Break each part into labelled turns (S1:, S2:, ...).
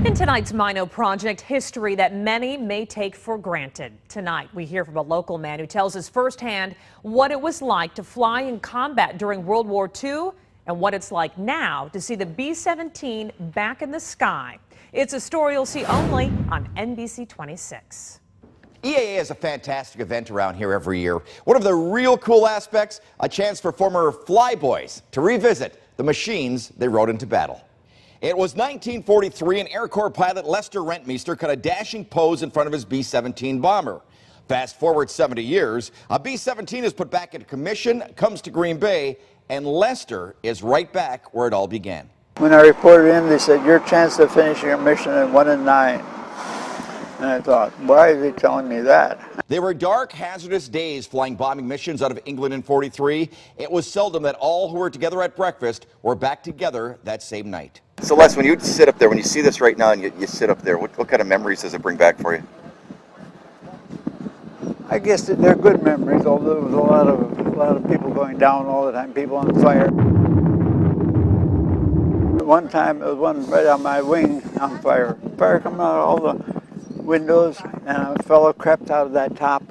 S1: In tonight's Maino project, history that many may take for granted. Tonight, we hear from a local man who tells us firsthand what it was like to fly in combat during World War II and what it's like now to see the B-17 back in the sky. It's a story you'll see only on NBC 26.
S2: EAA is a fantastic event around here every year. One of the real cool aspects, a chance for former flyboys to revisit the machines they rode into battle. It was 1943, and Air Corps pilot Lester Rentmeester cut a dashing pose in front of his B-17 bomber. Fast forward 70 years, a B-17 is put back into commission, comes to Green Bay, and Lester is right back where it all began.
S3: When I reported in, they said, your chance of finishing your mission at 1 in 9. And I thought, why are they telling me that?
S2: They were dark, hazardous days flying bombing missions out of England in '43. It was seldom that all who were together at breakfast were back together that same night.
S4: So Les, when you sit up there, when you see this right now and you sit up there, what kind of memories does it bring back for you?
S3: I guess that they're good memories, although there was a lot of people going down all the time, people on fire. One time, there was one right on my wing on fire. Fire coming out of all the windows, and a fellow crept out of that top.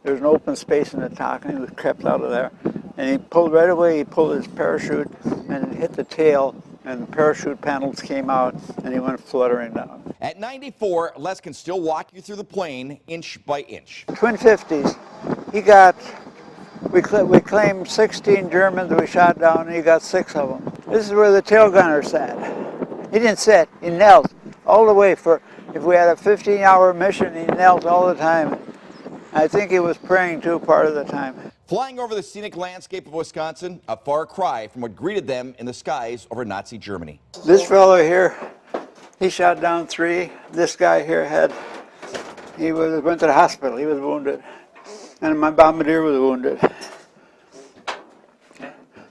S3: There was an open space in the top, and he was crept out of there. And he pulled right away, he pulled his parachute, and it hit the tail, and the parachute panels came out, and he went fluttering down.
S2: At 94, Les can still walk you through the plane inch by inch.
S3: Twin 50s, we claimed 16 Germans we shot down, and he got 6 of them. This is where the tail gunner sat. He didn't sit, he knelt all the way for, if we had a 15-hour mission, he knelt all the time. I think he was praying too part of the time.
S2: Flying over the scenic landscape of Wisconsin, a far cry from what greeted them in the skies over Nazi Germany.
S3: This fellow here, he shot down 3. This guy here went to the hospital, he was wounded. And my bombardier was wounded.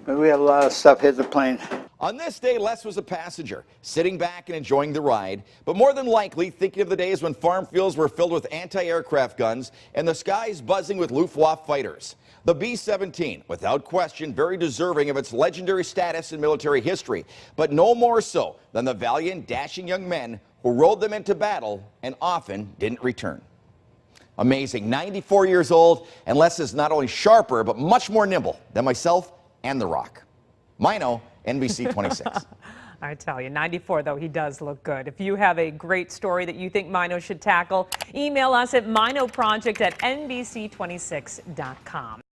S3: But we had a lot of stuff hit the plane.
S2: On this day, Les was a passenger, sitting back and enjoying the ride, but more than likely thinking of the days when farm fields were filled with anti-aircraft guns and the skies buzzing with Luftwaffe fighters. The B-17, without question, very deserving of its legendary status in military history, but no more so than the valiant, dashing young men who rode them into battle and often didn't return. Amazing, 94 years old, and Les is not only sharper, but much more nimble than myself and The Rock. Maino, NBC 26.
S1: I tell you, 94, though, he does look good. If you have a great story that you think Maino should tackle, email us at minoproject@nbc26.com.